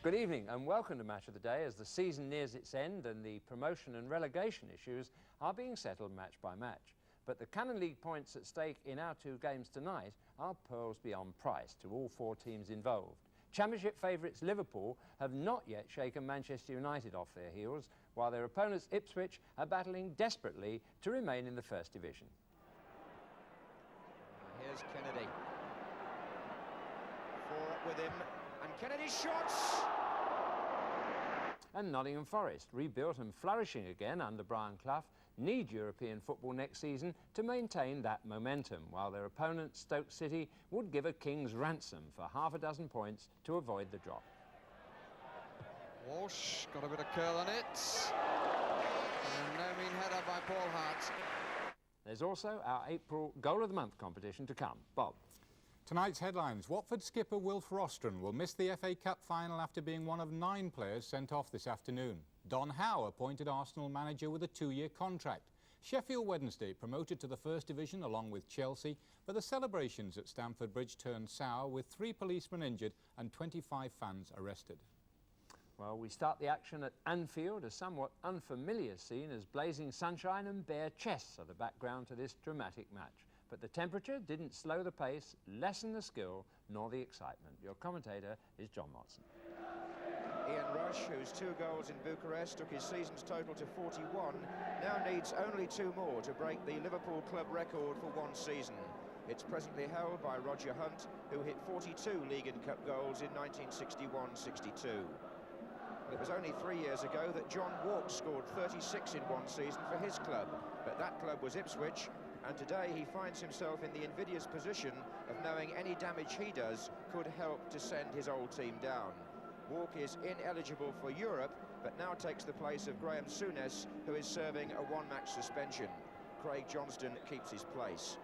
Good evening and welcome to Match of the Day as the season nears its end and the promotion and relegation issues are being settled match by match. But the Canon League points at stake in our two games tonight are pearls beyond price to all four teams involved. Championship favourites Liverpool have not yet shaken Manchester United off their heels, while their opponents Ipswich are battling desperately to remain in the First Division. Here's Kennedy. Four up with him, and Kennedy shots! And Nottingham Forest, rebuilt and flourishing again under Brian Clough, need European football next season to maintain that momentum, while their opponent Stoke City would give a king's ransom for half a dozen points to avoid the drop. Walsh got a bit of curl on it. And no mean header by Paul Hart. There's also our April Goal of the Month competition to come. Bob. Tonight's headlines. Watford skipper Wilf Rostron will miss the FA Cup final after being one of 9 players sent off this afternoon. Don Howe appointed Arsenal manager with a 2-year contract. Sheffield Wednesday promoted to the First Division along with Chelsea, but the celebrations at Stamford Bridge turned sour with 3 policemen injured and 25 fans arrested. Well, we start the action at Anfield, a somewhat unfamiliar scene as blazing sunshine and bare chests are the background to this dramatic match. But the temperature didn't slow the pace, lessen the skill, nor the excitement. Your commentator is John Watson. Ian Rush, whose 2 goals in Bucharest took his season's total to 41, now needs only 2 more to break the Liverpool club record for one season. It's presently held by Roger Hunt, who hit 42 League and Cup goals in 1961-62. It was only 3 years ago that John Walk scored 36 in one season for his club, but that club was Ipswich, and today he finds himself in the invidious position of knowing any damage he does could help to send his old team down. Walk is ineligible for Europe, but now takes the place of Graham Souness, who is serving a 1-match suspension. Craig Johnston keeps his place.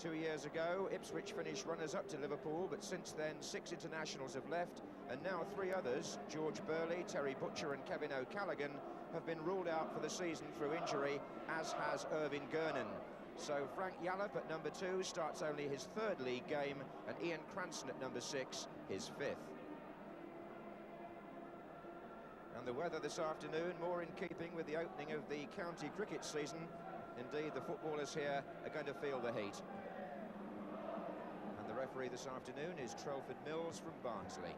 2 years ago, Ipswich finished runners-up to Liverpool, but since then 6 internationals have left, and now 3 others, George Burley, Terry Butcher and Kevin O'Callaghan, have been ruled out for the season through injury, as has Irvin Gernon. So Frank Yallop at number 2 starts only his 3rd league game, and Ian Cranston at number 6 his 5th. And the weather this afternoon, more in keeping with the opening of the county cricket season. Indeed, the footballers here are going to feel the heat. And the referee this afternoon is Trelford Mills from Barnsley.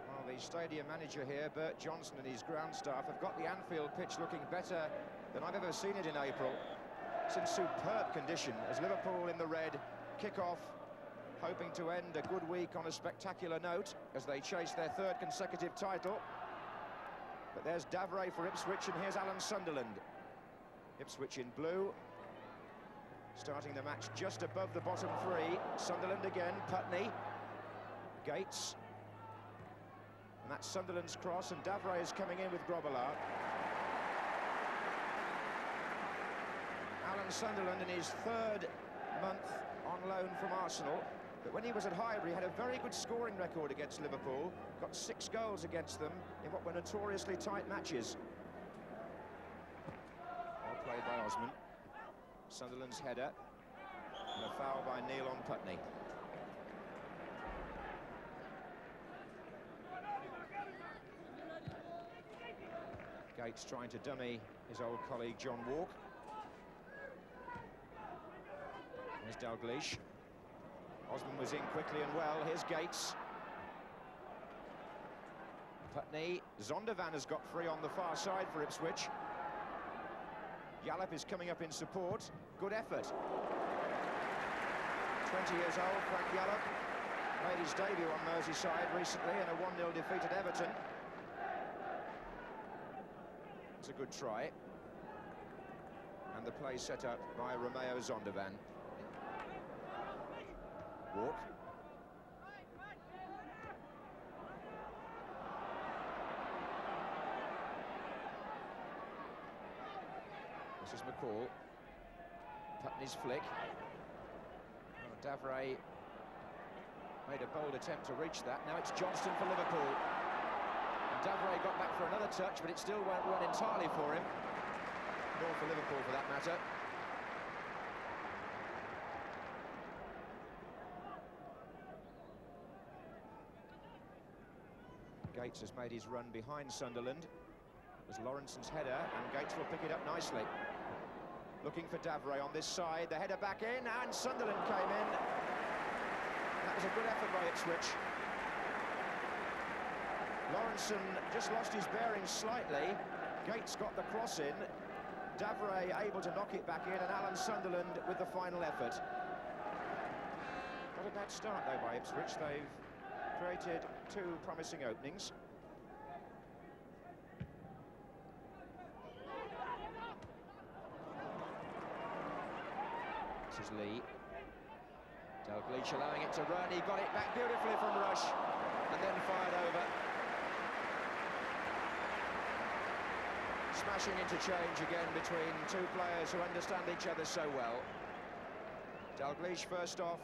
Well, the stadium manager here, Bert Johnson, and his ground staff have got the Anfield pitch looking better than I've ever seen it in April. It's in superb condition as Liverpool in the red kick off, hoping to end a good week on a spectacular note as they chase their 3rd consecutive title. But there's Davray for Ipswich, and here's Alan Sunderland. Ipswich in blue, starting the match just above the bottom 3. Sunderland again, Putney, Gates, and that's Sunderland's cross, and Davray is coming in with Grobbelaar. Alan Sunderland in his 3rd month on loan from Arsenal, but when he was at Highbury, he had a very good scoring record against Liverpool, got 6 goals against them in what were notoriously tight matches. Well played by Osman. Sunderland's header, and a foul by Neil on Putney. Gates trying to dummy his old colleague John Walk. Here's Dalglish. Osman was in quickly and well. Here's Gates. Putney. Zondervan has got free on the far side for Ipswich. Yallop is coming up in support. Good effort. 20 years old, Frank Yallop. Made his debut on Merseyside recently in a 1-0 defeat at Everton. It's a good try. And the play set up by Romeo Zondervan. Walk. This is McCall. Putney's flick. Oh, Davray made a bold attempt to reach that. Now it's Johnston for Liverpool. And Davray got back for another touch, but it still won't run entirely for him. Nor for Liverpool, for that matter. Gates has made his run behind Sunderland. It was Lawrenson's header, and Gates will pick it up nicely. Looking for Davray on this side, the header back in, and Sunderland came in. That was a good effort by Ipswich. Lawrenson just lost his bearings slightly. Gates got the cross in. Davray able to knock it back in, and Alan Sunderland with the final effort. Not a bad start, though, by Ipswich. They've created two promising openings. This is Lee. Dalglish allowing it to run. He got it back beautifully from Rush, and then fired over. Smashing interchange again between two players who understand each other so well. Dalglish first off,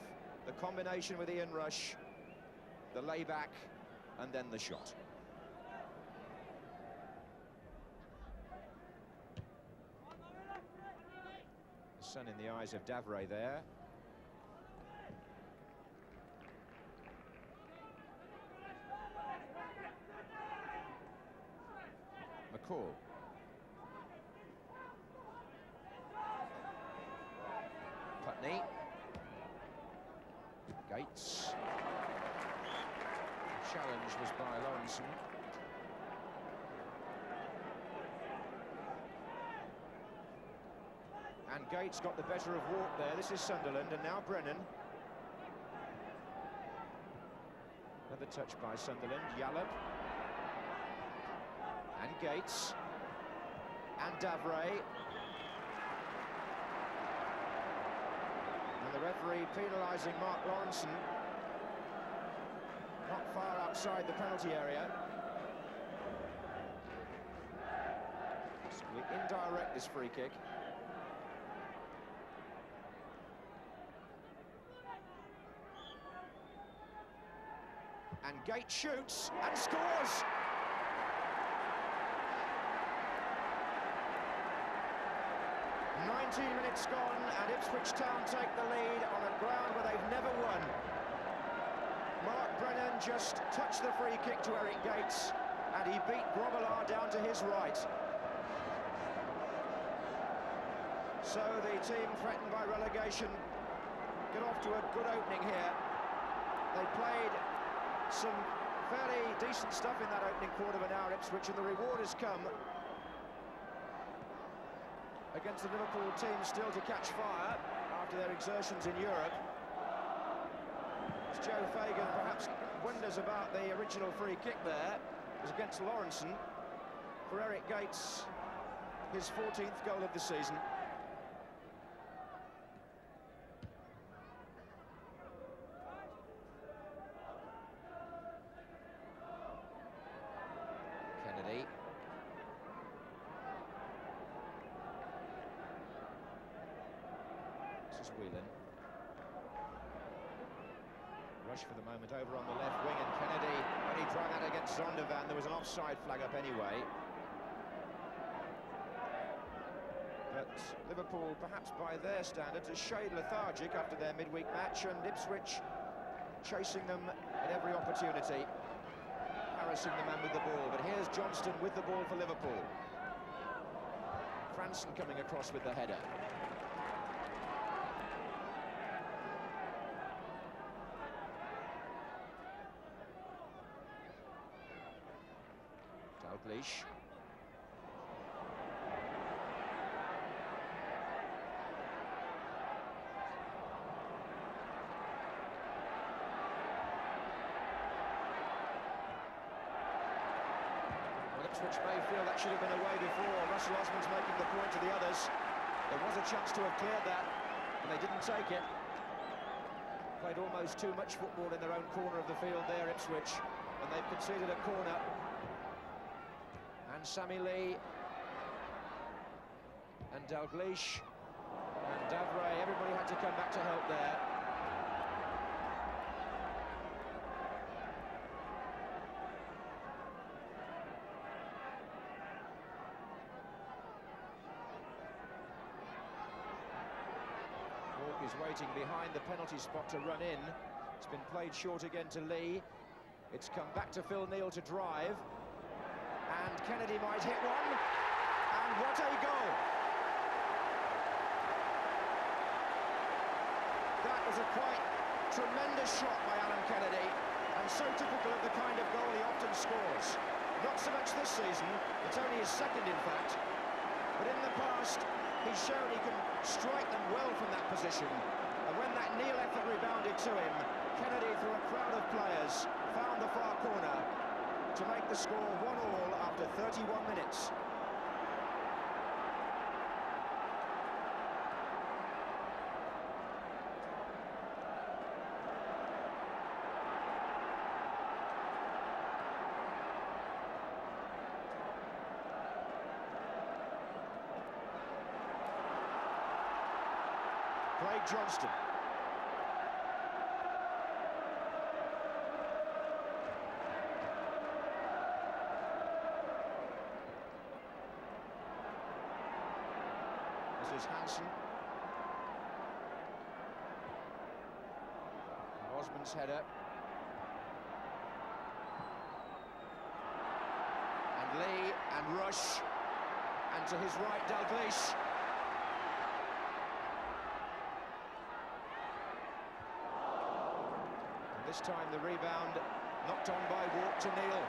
the combination with Ian Rush, the layback, and then the shot. The sun in the eyes of Davray there. McCall. Putney. Gates. The challenge was by Lawrenson. And Gates got the better of Walk there. This is Sunderland, and now Brennan. Another touch by Sunderland. Yallop. And Gates. And Davray. And the referee penalising Mark Lawrenson. Not far outside the penalty area. It's indirect, this free kick. And Gates shoots and scores! Minutes gone, and Ipswich Town take the lead on a ground where they've never won. Mark Brennan just touched the free kick to Eric Gates, and he beat Grobbelaar down to his right. So the team threatened by relegation get off to a good opening here. They played some fairly decent stuff in that opening quarter of an hour, Ipswich, and the reward has come against the Liverpool team still to catch fire after their exertions in Europe. As Joe Fagan perhaps wonders about the original free kick there. It was against Lawrenson. For Eric Gates, his 14th goal of the season. Kennedy. Whelan. Rush for the moment over on the left wing, and Kennedy, when he tried that against Zondervan, there was an offside flag up anyway. But Liverpool, perhaps by their standards, a shade lethargic after their midweek match, and Ipswich chasing them at every opportunity, harassing the man with the ball. But here's Johnston with the ball for Liverpool. Cranston coming across with the header. Dalglish. Well, Ipswich may feel that should have been away before. Russell Osman's making the point to the others. There was a chance to have cleared that, and they didn't take it. Played almost too much football in their own corner of the field there, Ipswich, and they've conceded a corner. And Sammy Lee and Dalglish and Davray, everybody had to come back to help there. Walk is waiting behind the penalty spot to run in. It's been played short again to Lee. It's come back to Phil Neal to drive. And Kennedy might hit one. And what a goal! That was a quite tremendous shot by Alan Kennedy, and so typical of the kind of goal he often scores. Not so much this season, it's only his second in fact, but in the past he's shown he can strike them well from that position, and when that Neal effort rebounded to him, Kennedy, through a crowd of players, found the far corner to make the score 1-1 after 31 minutes. Craig Johnston. This is Hansen. And Osman's header. And Lee and Rush. And to his right, Dalglish. This time the rebound knocked on by Walk to Neal.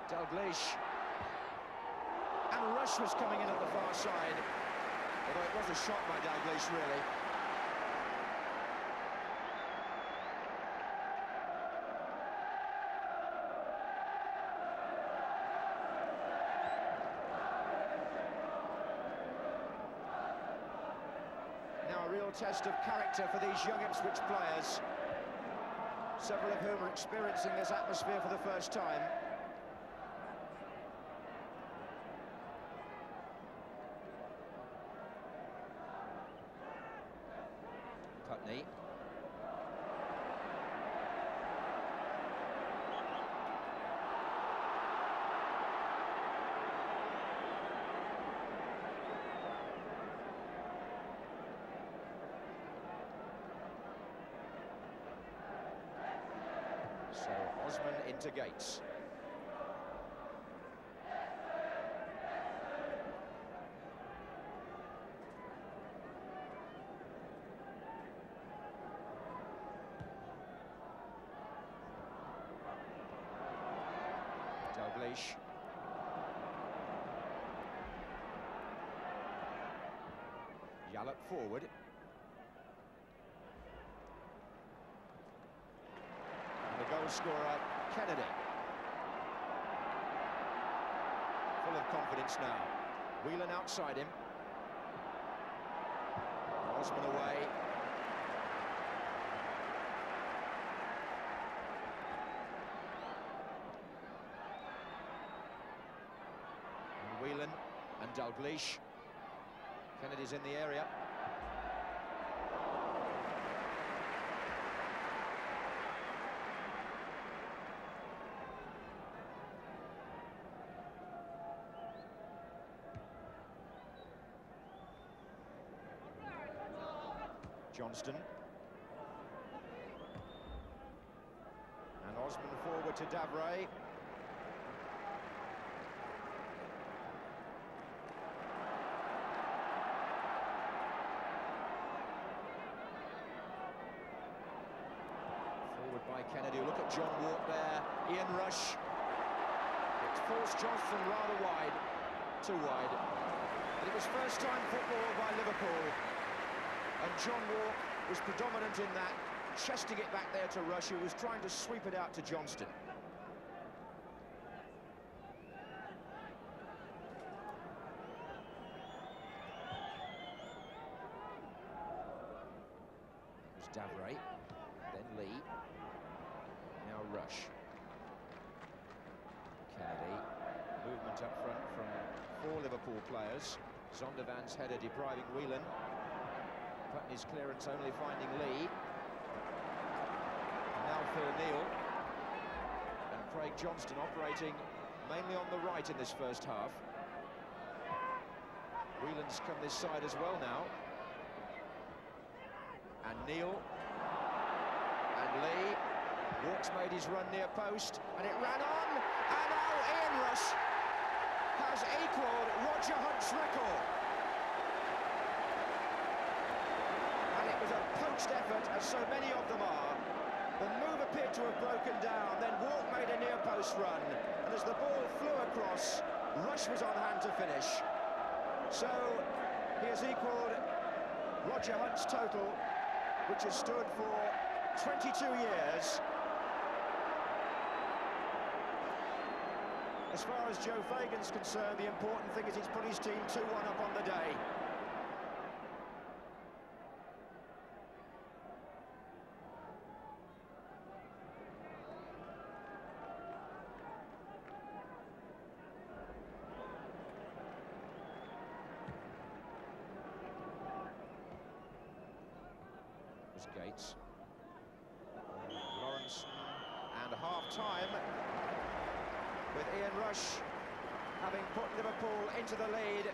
Dalglish. And Rush was coming in at the far side. Although it was a shot by Dalglish, really. A real test of character for these young Ipswich players, several of whom are experiencing this atmosphere for the first time. Putney. So Osman into Gates. Dalglish. Yallop forward. Goal scorer, Kennedy. Full of confidence now. Whelan outside him. Osman away. And Whelan and Dalglish. Kennedy's in the area. Johnston. And Osman forward to Davray. Forward by Kennedy. Look at John Walk there. Ian Rush. It's forced Johnston rather wide. Too wide. And it was first time football by Liverpool. And John Walk was predominant in that, chesting it back there to Rush, who was trying to sweep it out to Johnston. It was Davray, then Lee, now Rush. Kennedy, movement up front from 4 Liverpool players. Zondervan's header depriving Whelan. Putney's clearance only finding Lee. And now Phil Neal. And Craig Johnston operating mainly on the right in this first half. Whelan's come this side as well now. And Neal. Lee. Walks made his run near post, and it ran on, and now Ian Rush has equalled Roger Hunt's record. And it was a poached effort, as so many of them are. The move appeared to have broken down, then Walk made a near post run, and as the ball flew across, Rush was on hand to finish. So he has equalled Roger Hunt's total, which has stood for 22 years. As far as Joe Fagan's concerned, the important thing is he's put his team 2-1 up on the day. Gates, Lawrence, and half-time with Ian Rush having put Liverpool into the lead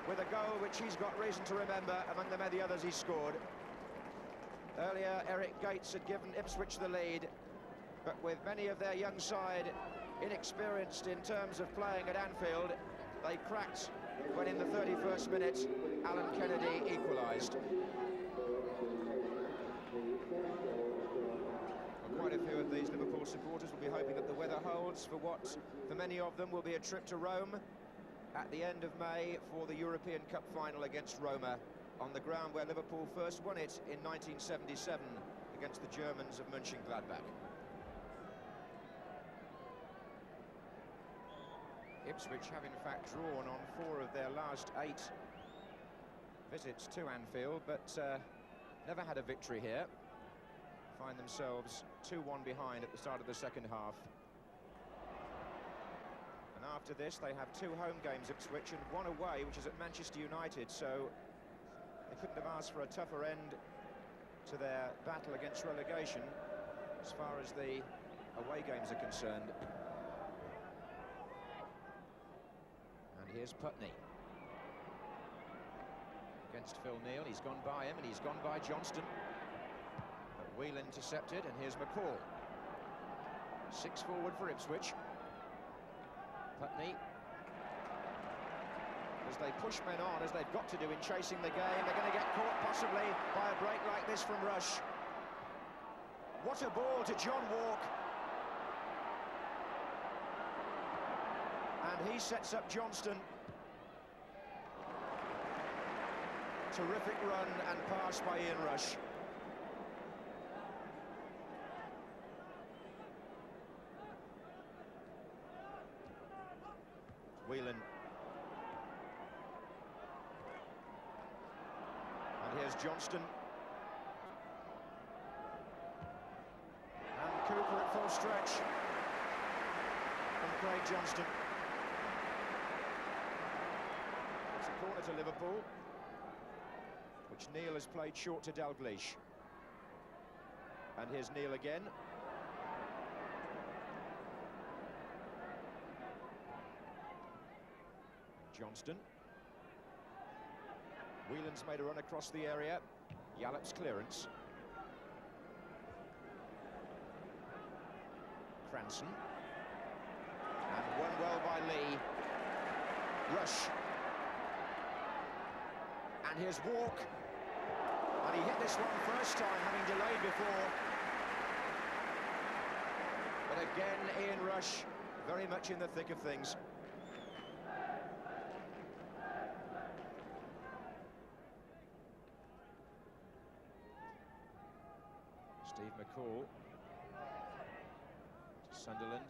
with a goal which he's got reason to remember among the many others he scored. Earlier, Eric Gates had given Ipswich the lead, but with many of their young side inexperienced in terms of playing at Anfield, they cracked when in the 31st minute Alan Kennedy equalised. Quite a few of these Liverpool supporters will be hoping that the weather holds for what, for many of them, will be a trip to Rome at the end of May for the European Cup final against Roma, on the ground where Liverpool first won it in 1977 against the Germans of Mönchengladbach. Ipswich have in fact drawn on 4 of their last 8 visits to Anfield, but never had a victory here. Find themselves 2-1 behind at the start of the second half. And after this, they have 2 home games, Ipswich, and 1 away, which is at Manchester United, so they couldn't have asked for a tougher end to their battle against relegation as far as the away games are concerned. And here's Putney against Phil Neal. He's gone by him, and he's gone by Johnston. Wheel intercepted, and here's McCall. 6 forward for Ipswich. Putney. As they push men on, as they've got to do in chasing the game, they're going to get caught possibly by a break like this from Rush. What a ball to John Walk. And he sets up Johnston. Terrific run and pass by Ian Rush. Whelan. And here's Johnston. And Cooper at full stretch. From Craig Johnston. It's a corner to Liverpool, which Neal has played short to Dalglish. And here's Neal again. Johnston. Whelan's made a run across the area. Yallop's clearance. Cranston. And won well by Lee. Rush. And here's Walk. And he hit this one first time, having delayed before. But again, Ian Rush very much in the thick of things. Steve McCall to Sunderland.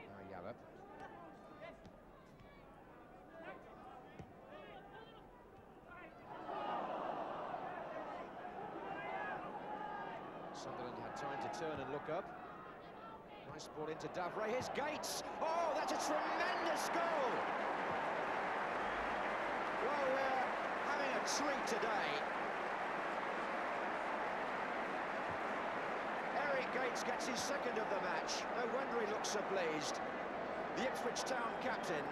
Now Yallop. Sunderland had time to turn and look up. Nice ball into Davray. Here's Gates. Oh, that's a tremendous goal. Well, we're having a treat today. Eric Gates gets his second of the match. No wonder he looks so pleased. The Ipswich Town captain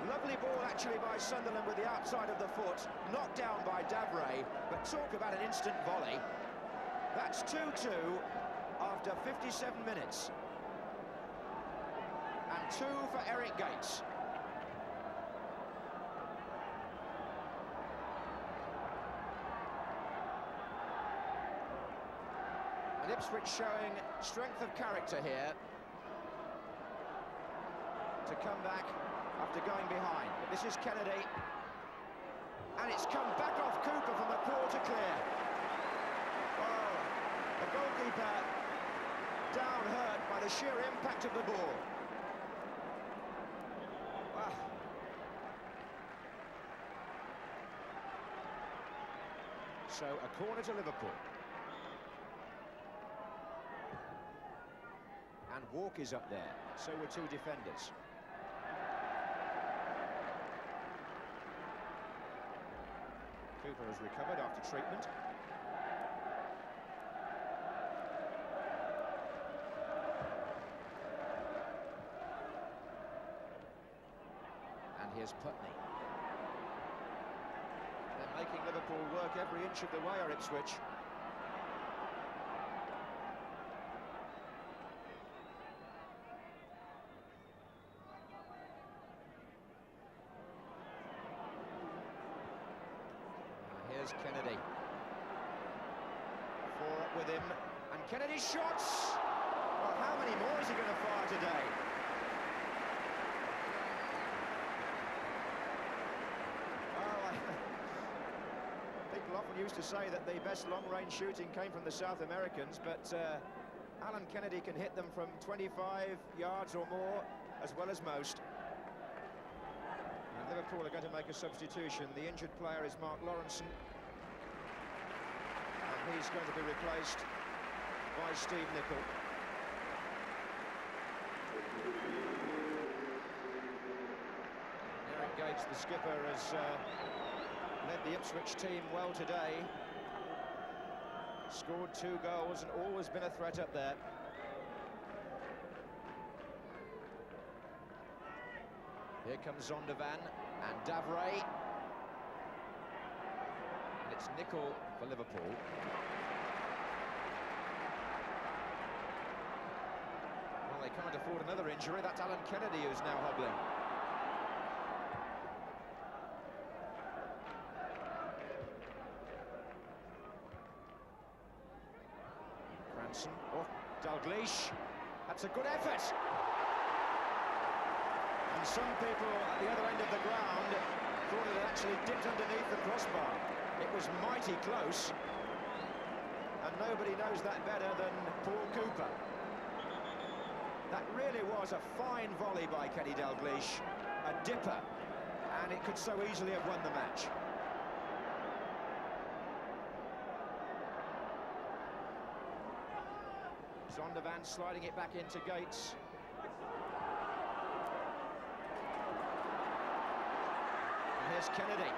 Lovely ball actually by Sunderland with the outside of the foot, knocked down by Davray, but talk about an instant volley. That's 2-2 after 57 minutes. And 2 for Eric Gates. And Ipswich showing strength of character here to come back after going behind. But this is Kennedy, and it's come back off Cooper from the quarter clear. Oh, the goalkeeper down hurt by the sheer impact of the ball. Ah. So a corner to Liverpool. And Walk is up there, so were 2 defenders. Cooper has recovered after treatment. And here's Putney. They're making Liverpool work every inch of the way, are Ipswich. Here's Kennedy. 4 up with him, and Kennedy's shots! Well, how many more is he going to fire today? Well, people often used to say that the best long-range shooting came from the South Americans, but Alan Kennedy can hit them from 25 yards or more, as well as most. Liverpool are going to make a substitution. The injured player is Mark Lawrenson, and he's going to be replaced by Steve Nicol. Eric Gates, the skipper, has led the Ipswich team well today. Scored 2 goals and always been a threat up there. Here comes Zondervan and Davray. And it's Nicol for Liverpool. Well, they can't afford another injury. That's Alan Kennedy who's now hobbling. Cranston. Oh, Dalglish. That's a good effort. And some people at the other end of the ground thought it had actually dipped underneath the crossbar. It was mighty close, and nobody knows that better than Paul Cooper. That really was a fine volley by Kenny Dalglish, a dipper, and it could so easily have won the match. Zondervan sliding it back into Gates. Here's Kennedy.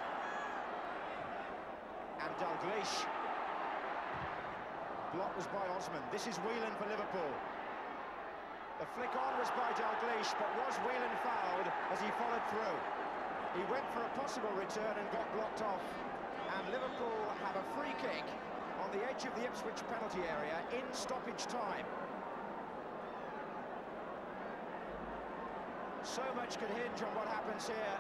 And Dalglish. Block was by Osman. This is Whelan for Liverpool. The flick on was by Dalglish, but was Whelan fouled as he followed through? He went for a possible return and got blocked off. And Liverpool have a free kick on the edge of the Ipswich penalty area in stoppage time. So much can hinge on what happens here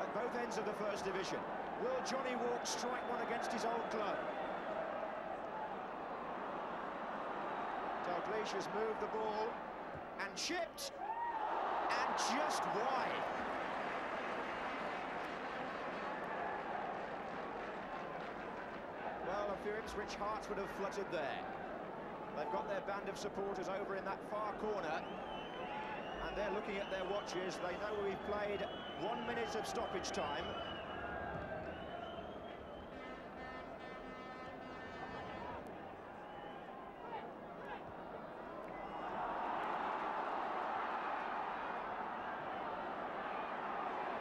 at both ends of the First Division. Will Johnny Walk strike one against his old club? Dalglish has moved the ball and chipped, and just wide. Well, a few Ipswich hearts would have fluttered there. They've got their band of supporters over in that far corner, and they're looking at their watches. They know we've played 1 minute of stoppage time.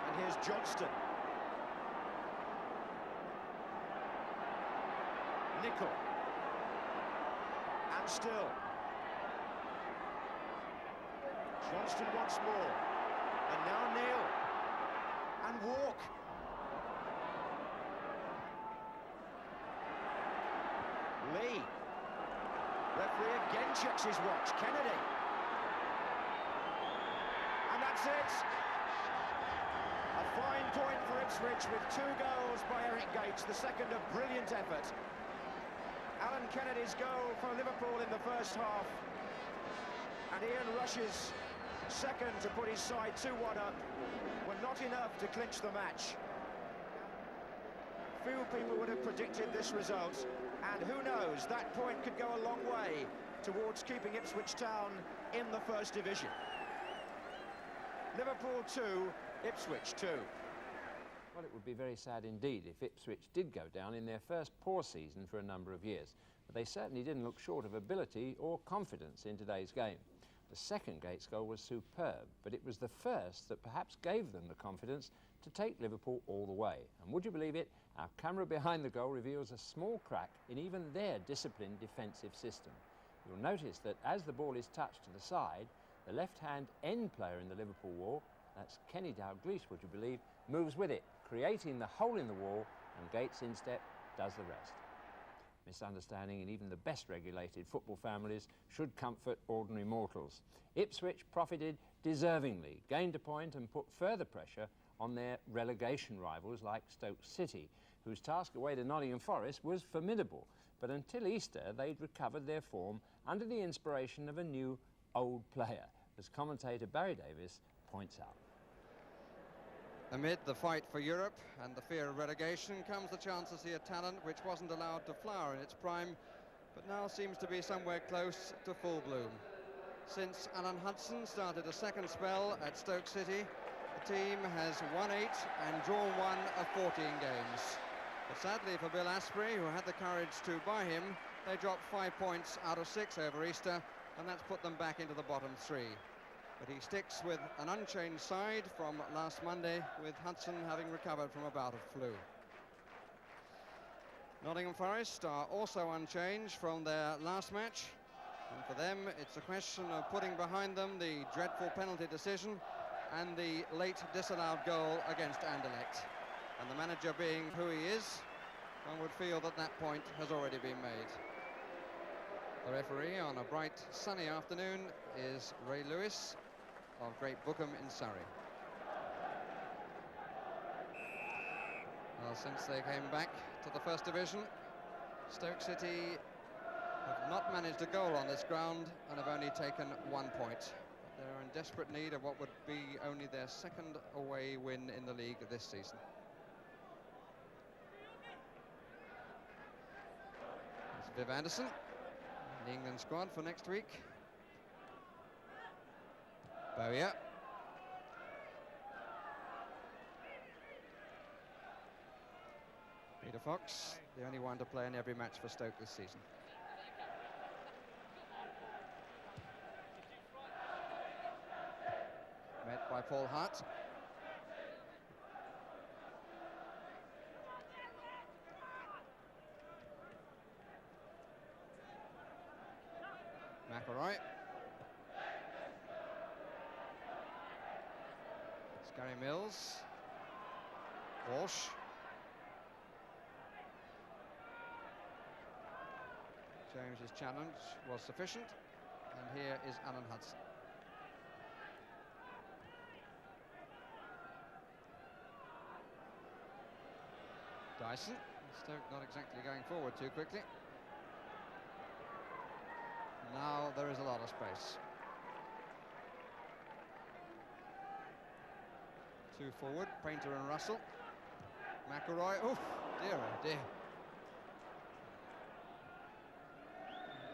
And here's Johnston. Nicol. And still. Johnston once more, and now Neil. checks his watch. Kennedy. And that's it. A fine point for Ipswich with 2 goals by Eric Gates, the second a brilliant effort. Alan Kennedy's goal for Liverpool in the first half. And Ian Rush's second to put his side 2-1 up were not enough to clinch the match. Few people would have predicted this result, and who knows, that point could go a long way towards keeping Ipswich Town in the First Division. Liverpool 2, Ipswich 2. Well, it would be very sad indeed if Ipswich did go down in their first poor season for a number of years. But they certainly didn't look short of ability or confidence in today's game. The second Gates goal was superb, but it was the first that perhaps gave them the confidence to take Liverpool all the way. And would you believe it, our camera behind the goal reveals a small crack in even their disciplined defensive system. You'll notice that as the ball is touched to the side, the left-hand end player in the Liverpool wall, that's Kenny Dalglish, would you believe, moves with it, creating the hole in the wall, and Gates' instep does the rest. Misunderstanding in even the best regulated football families should comfort ordinary mortals. Ipswich profited deservingly, gained a point and put further pressure on their relegation rivals like Stoke City, whose task away to Nottingham Forest was formidable. But until Easter, they'd recovered their form under the inspiration of a new old player, as commentator Barry Davis points out. Amid the fight for Europe and the fear of relegation comes the chance to see a talent which wasn't allowed to flower in its prime, but now seems to be somewhere close to full bloom. Since Alan Hudson started a second spell at Stoke City, the team has won 8 and drawn 1 of 14 games. But sadly for Bill Asprey, who had the courage to buy him, they dropped 5 points out of 6 over Easter, and that's put them back into the bottom 3. But he sticks with an unchanged side from last Monday, with Hudson having recovered from a bout of flu. Nottingham Forest are also unchanged from their last match, and for them it's a question of putting behind them the dreadful penalty decision and the late disallowed goal against Anderlecht. And the manager being who he is, one would feel that that point has already been made. The referee on a bright sunny afternoon is Ray Lewis of Great Bookham in Surrey. Well, since they came back to the First Division, Stoke City have not managed a goal on this ground and have only taken 1 point. They're in desperate need of what would be only their second away win in the league this season. It's Viv Anderson, the England squad for next week. Bowyer. Peter Fox, the only one to play in every match for Stoke this season. Met by Paul Hart. McElroy. Gary Mills. Walsh. James's challenge was sufficient, and here is Alan Hudson. Dyson. Stoke not exactly going forward too quickly. Now there is a lot of space. 2 forward, Painter and Russell. McElroy, oh dear, oh dear.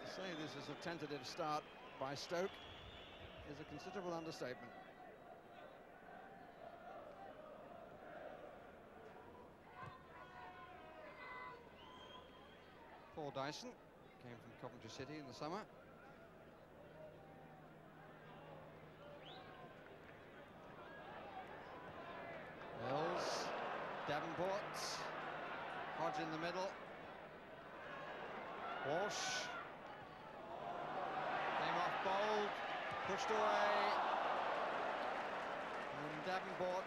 To say this is a tentative start by Stoke is a considerable understatement. Paul Dyson came from Coventry City in the summer. Mills, Davenport, Hodge in the middle. Walsh came off bold, pushed away, and Davenport,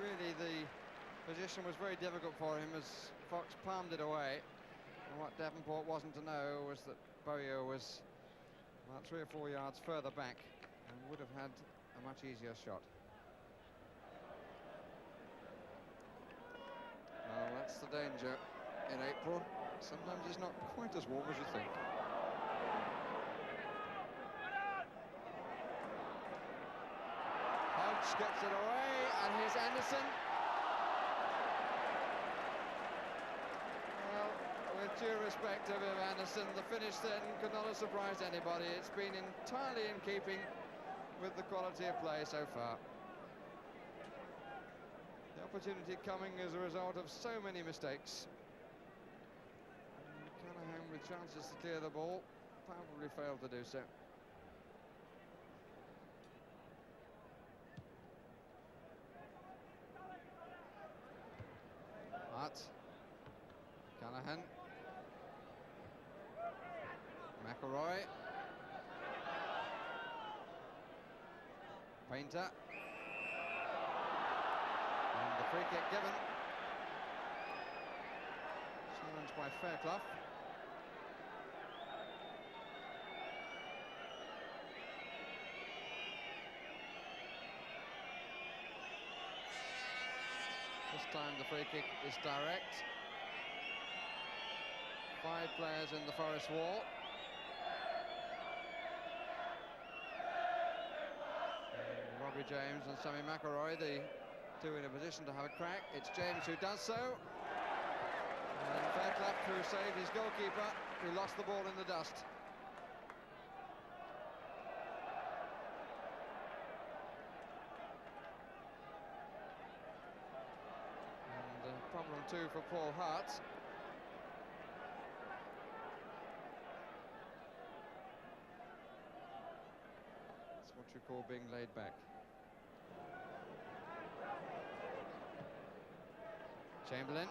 really the position was very difficult for him as Fox palmed it away, and what Davenport wasn't to know was that Bowyer was about 3 or 4 yards further back and would have had a much easier shot. Well, that's the danger in April. Sometimes it's not quite as warm as you think. Hodge gets it away, and here's Anderson. Well, with due respect to Viv Anderson, the finish then could not have surprised anybody. It's been entirely in keeping with the quality of play so far. The opportunity coming as a result of so many mistakes. Callaghan with chances to clear the ball, probably failed to do so. Hart, Callaghan, McElroy, Painter, and the free kick given. Challenged by Fairclough. This time the free kick is direct. 5 players in the Forest wall. Robbie James and Sammy McElroy, the 2 in a position to have a crack. It's James who does so. And Fairclough who saved his goalkeeper, who lost the ball in the dust. And problem 2 for Paul Hart. That's what you call being laid back. Chamberlain.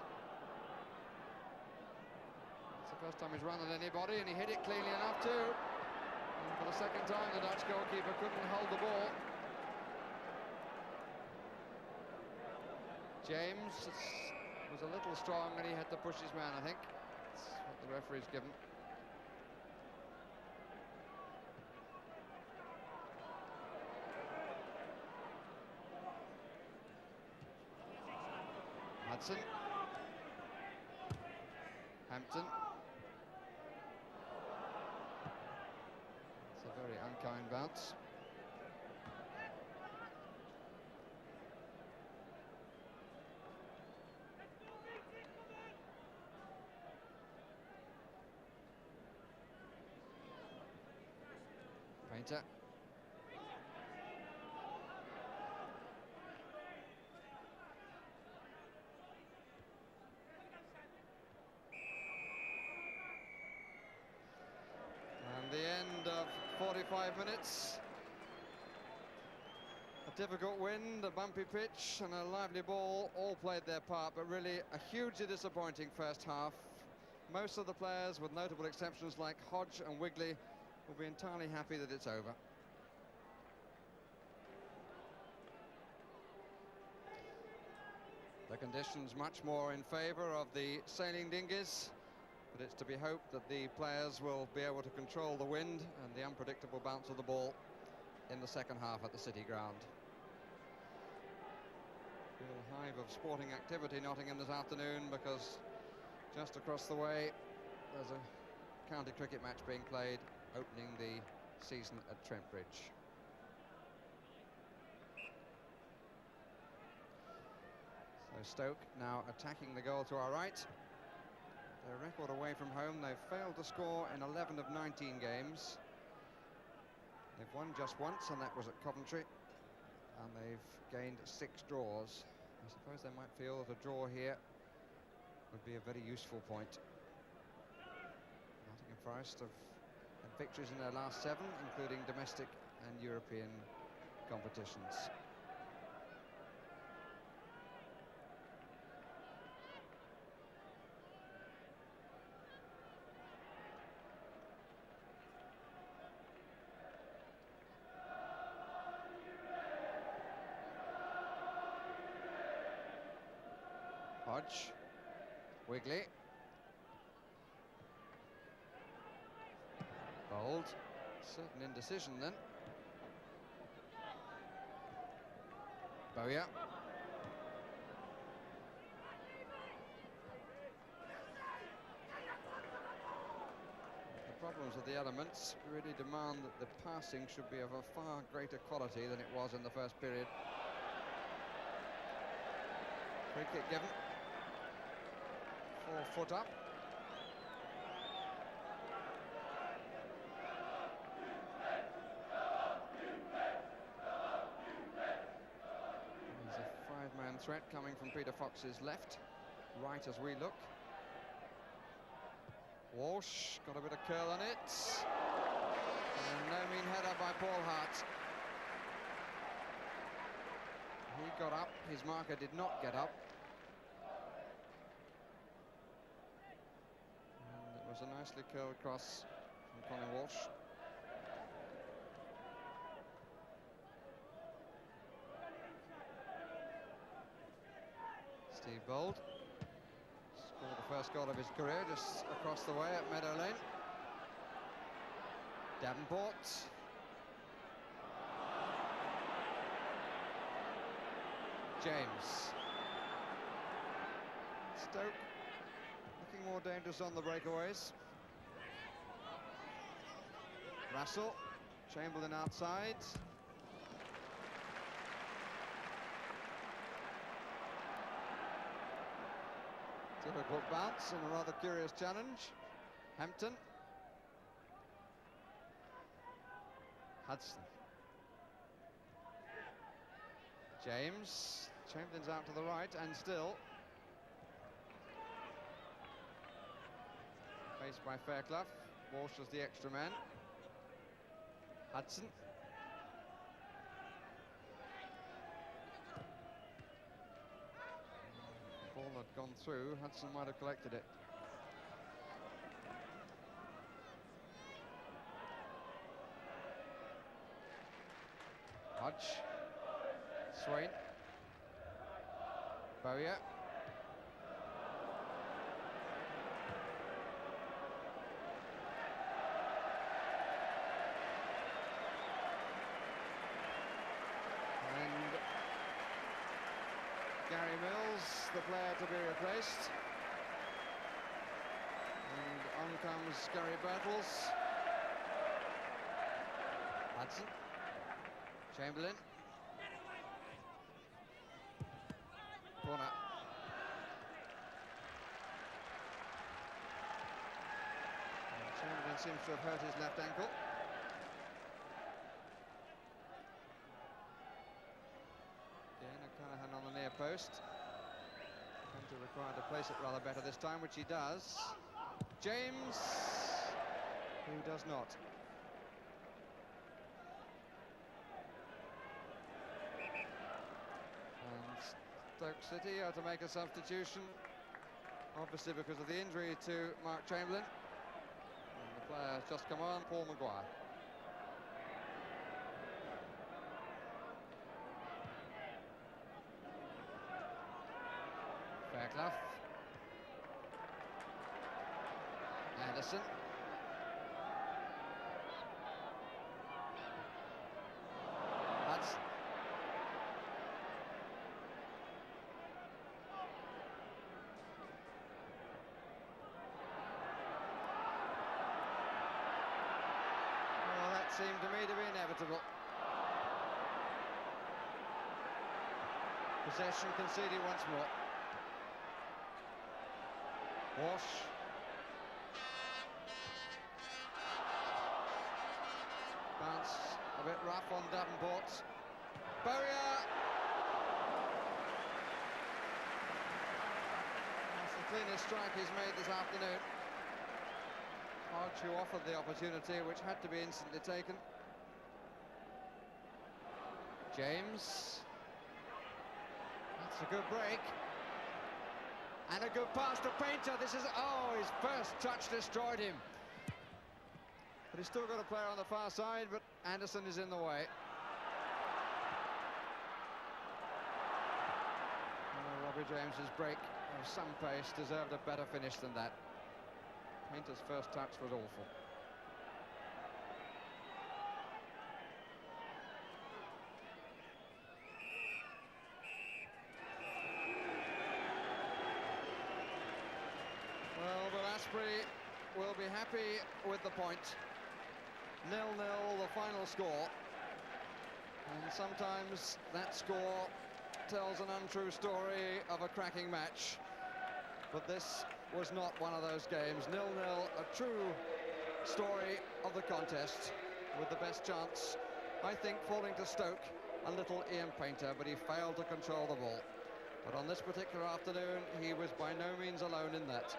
It's the first time he's run at anybody, and he hit it cleanly enough too. And for the second time, the Dutch goalkeeper couldn't hold the ball. James was a little strong, and he had to push his man, I think. That's what the referee's given. Hudson. Hampton. It's a very unkind bounce. Painter. And the end of 45 minutes. A difficult wind, a bumpy pitch and a lively ball all played their part, but really a hugely disappointing first half. Most of the players, with notable exceptions like Hodge and Wigley, will be entirely happy that it's over. The conditions much more in favour of the sailing dinghies, but it's to be hoped that the players will be able to control the wind and the unpredictable bounce of the ball in the second half at the City ground. Real hive of sporting activity Nottingham this afternoon, because just across the way there's a county cricket match being played, opening the season at Trent Bridge. So Stoke now attacking the goal to our right. Their record away from home, they've failed to score in 11 of 19 games. They've won just once, and that was at Coventry, and they've gained 6 draws. I suppose they might feel that a draw here would be a very useful point. Nottingham Forest have had victories in their last 7, including domestic and European competitions. Wigley. Bold. Certain indecision then. Bowyer. The problems of the elements really demand that the passing should be of a far greater quality than it was in the first period. Free kick given. 4 foot up. There's a 5-man threat coming from Peter Fox's left, right as we look. Walsh got a bit of curl on it. And no mean header by Paul Hart. He got up, his marker did not get up. And it was a nicely curled cross from Colin Walsh. Steve Bold scored the first goal of his career just across the way at Meadow Lane. Davenport. James. Stoke looking more dangerous on the breakaways. Russell. Chamberlain outside. Difficult bounce and a rather curious challenge. Hampton. Hudson. James. Chamberlain's out to the right and still. Faced by Fairclough. Walsh was the extra man. Hudson. The ball had gone through. Hudson might have collected it. Hodge. Swain. Bowyer. And Gary Mills, the player to be replaced. And on comes Gary Birtles. Hudson. Chamberlain. Corner. Chamberlain seems to have hurt his left ankle. Again, O'Callaghan on the near post. Hunter required to place it rather better this time, which he does. James, who does not. Stoke City are to make a substitution, obviously because of the injury to Mark Chamberlain. And the player has just come on, Paul Maguire. Fairclough. Anderson. Hudson. Seemed to me to be inevitable. Possession conceded once more. Walsh. Bounce a bit rough on Davenport. Bowyer. That's the cleanest strike he's made this afternoon. Hodge, who offered the opportunity, which had to be instantly taken. James. That's a good break. And a good pass to Painter. This is, oh, his first touch destroyed him. But he's still got a player on the far side, but Anderson is in the way. Oh, Robbie James's break of some pace deserved a better finish than that. Painter's first touch was awful. will be happy with the point. 0-0 the final score. And sometimes that score tells an untrue story of a cracking match. But this was not one of those games. 0-0, a true story of the contest, with the best chance, I think, falling to Stoke and little Ian Painter, but he failed to control the ball. But on this particular afternoon, he was by no means alone in that.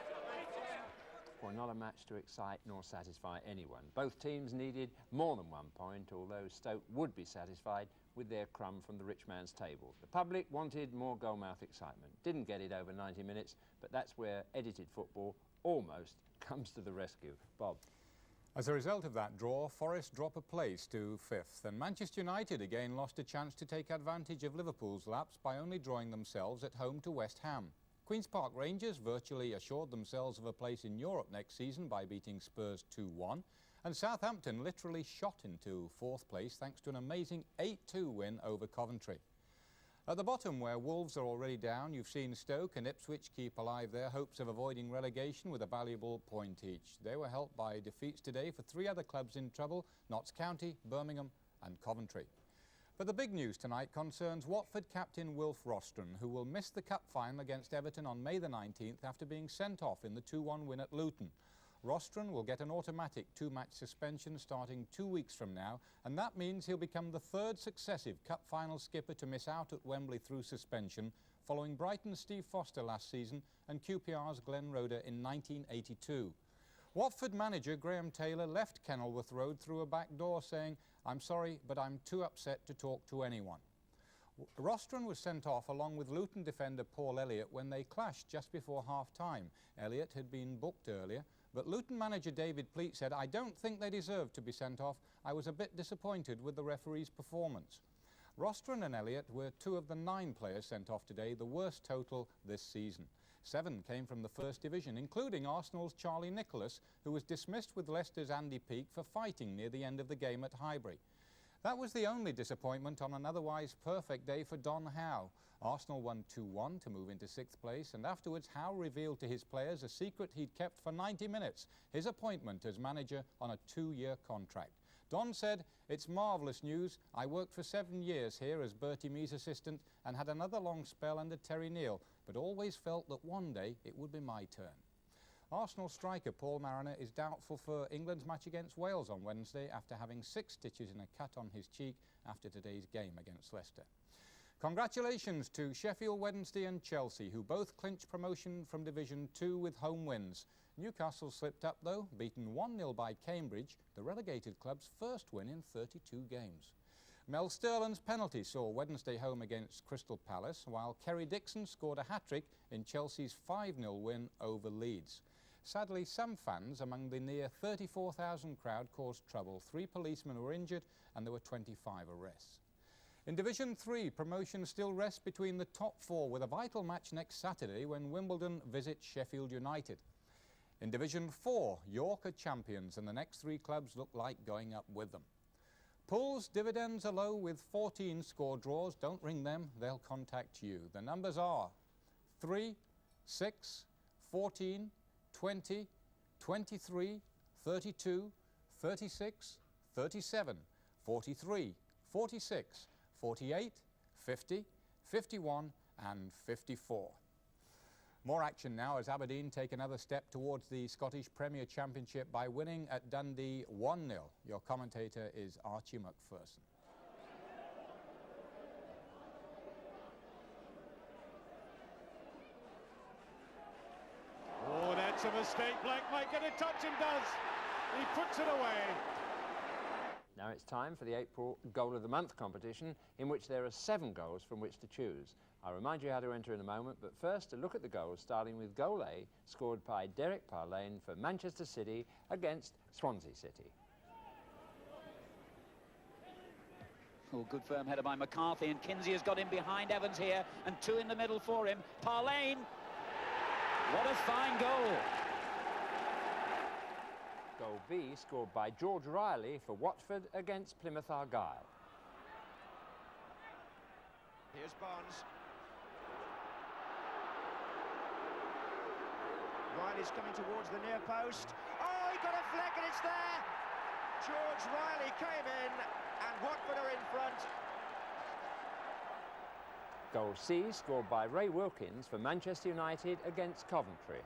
Well, not a match to excite nor satisfy anyone. Both teams needed more than 1 point, although Stoke would be satisfied with their crumb from the rich man's table. The public wanted more goalmouth excitement. Didn't get it over 90 minutes, but that's where edited football almost comes to the rescue. Bob. As a result of that draw, Forest drop a place to 5th, and Manchester United again lost a chance to take advantage of Liverpool's lapse by only drawing themselves at home to West Ham. Queen's Park Rangers virtually assured themselves of a place in Europe next season by beating Spurs 2-1, and Southampton literally shot into 4th place thanks to an amazing 8-2 win over Coventry. At the bottom, where Wolves are already down, you've seen Stoke and Ipswich keep alive their hopes of avoiding relegation with a valuable point each. They were helped by defeats today for 3 other clubs in trouble: Notts County, Birmingham and Coventry. But the big news tonight concerns Watford captain Wilf Rostron, who will miss the cup final against Everton on May the 19th after being sent off in the 2-1 win at Luton. Rostron will get an automatic 2-match suspension starting 2 weeks from now, and that means he'll become the 3rd successive cup final skipper to miss out at Wembley through suspension, following Brighton's Steve Foster last season and QPR's Glenn Roeder in 1982. Watford manager Graham Taylor left Kenilworth Road through a back door saying, "I'm sorry, but I'm too upset to talk to anyone." Rostron was sent off along with Luton defender Paul Elliott when they clashed just before half-time. Elliott had been booked earlier, but Luton manager David Pleat said, "I don't think they deserved to be sent off. I was a bit disappointed with the referee's performance." Rostron and Elliott were 2 of the 9 players sent off today, the worst total this season. 7 came from the First Division, including Arsenal's Charlie Nicholas, who was dismissed with Leicester's Andy Peake for fighting near the end of the game at Highbury. That was the only disappointment on an otherwise perfect day for Don Howe. Arsenal won 2-1 to move into 6th place, and afterwards Howe revealed to his players a secret he'd kept for 90 minutes, his appointment as manager on a 2-year contract. Don said, "It's marvellous news. I worked for 7 years here as Bertie Mee's assistant and had another long spell under Terry Neal, but always felt that one day it would be my turn." Arsenal striker Paul Mariner is doubtful for England's match against Wales on Wednesday after having 6 stitches in a cut on his cheek after today's game against Leicester. Congratulations to Sheffield Wednesday and Chelsea, who both clinched promotion from Division 2 with home wins. Newcastle slipped up though, beaten 1-0 by Cambridge, the relegated club's first win in 32 games. Mel Sterland's penalty saw Wednesday home against Crystal Palace, while Kerry Dixon scored a hat-trick in Chelsea's 5-0 win over Leeds. Sadly, some fans among the near 34,000 crowd caused trouble. 3 policemen were injured and there were 25 arrests. In Division 3, promotion still rests between the top 4 with a vital match next Saturday when Wimbledon visits Sheffield United. In Division 4, York are champions and the next 3 clubs look like going up with them. Pools dividends are low with 14 score draws. Don't ring them, they'll contact you. The numbers are 3, 6, 14, 20, 23, 32, 36, 37, 43, 46, 48, 50, 51 and 54. More action now as Aberdeen take another step towards the Scottish Premier Championship by winning at Dundee 1-0. Your commentator is Archie McPherson. Oh, that's a mistake. Blank might get a touch and does. He puts it away. Now it's time for the April Goal of the Month competition, in which there are 7 goals from which to choose. I'll remind you how to enter in a moment, but first a look at the goals, starting with goal A, scored by Derek Parlane for Manchester City against Swansea City. Oh, good firm header by McCarthy, and Kinsey has got in behind Evans here, and 2 in the middle for him. Parlane, what a fine goal. Goal B, scored by George Riley for Watford against Plymouth Argyle. Here's Barnes. Riley's coming towards the near post. Oh! got a flick and it's there. George Riley came in and Watford are in front. Goal C scored by Ray Wilkins for Manchester United against Coventry.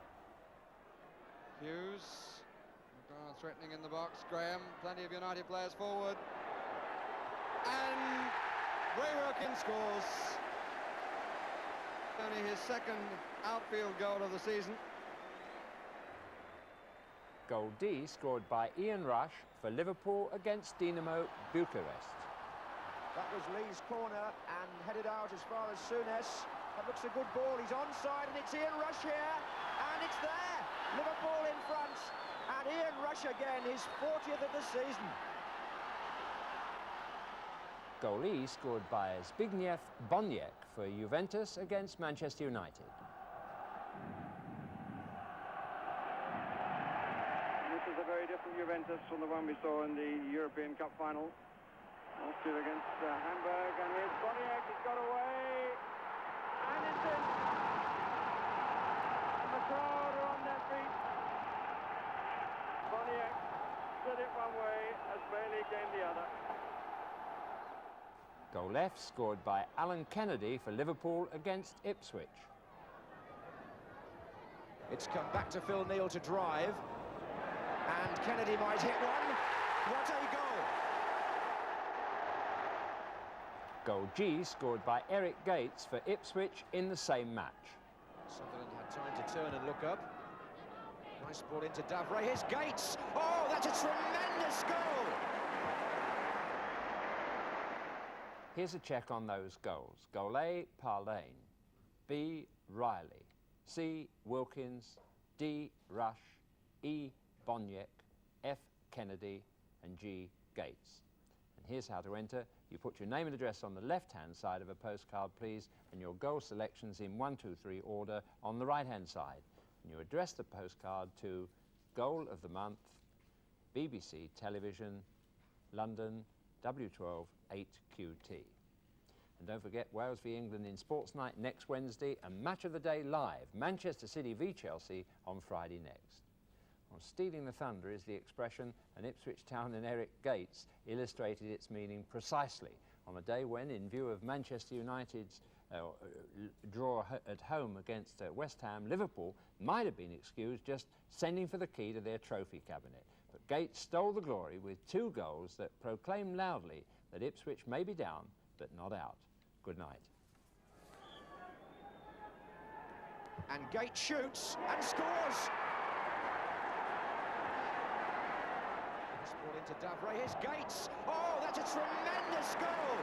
Hughes, McDonald threatening in the box. Graham, plenty of United players forward. And Ray Wilkins scores. Only his second outfield goal of the season. Goal D scored by Ian Rush for Liverpool against Dinamo Bucharest. That was Lee's corner and headed out as far as Souness. That looks a good ball. He's onside and it's Ian Rush here. And it's there. Liverpool in front. And Ian Rush again, his 40th of the season. Goal E scored by Zbigniew Boniek for Juventus against Manchester United. This is a very different Juventus from the one we saw in the European Cup final. Last year against Hamburg, and here's Boniek, he's got away, and it's in. And the crowd are on their feet. Boniek slid it one way as Bailey came the other. Goal F scored by Alan Kennedy for Liverpool against Ipswich. It's come back to Phil Neal to drive. And Kennedy might hit one. What a goal! Goal G scored by Eric Gates for Ipswich in the same match. Sunderland had time to turn and look up. Nice ball into Davray. Here's Gates. Oh, that's a tremendous goal! Here's a check on those goals. Goal A, Parlane. B, Riley. C, Wilkins. D, Rush. E, Boniek. F, Kennedy. And G, Gates. And here's how to enter. You put your name and address on the left-hand side of a postcard, please, and your goal selections in 1, 2, 3 order on the right-hand side. And you address the postcard to Goal of the Month, BBC Television, London, W12 8QT. And don't forget Wales v England in Sports Night next Wednesday and Match of the Day live, Manchester City v Chelsea on Friday next. Well, stealing the thunder is the expression, and Ipswich Town and Eric Gates illustrated its meaning precisely on a day when, in view of Manchester United's draw at home against West Ham, Liverpool might have been excused just sending for the key to their trophy cabinet. But Gates stole the glory with 2 goals that proclaim loudly that Ipswich may be down, but not out. Good night. And Gates shoots and scores! This ball into Davray. Here's Gates. Oh, that's a tremendous goal!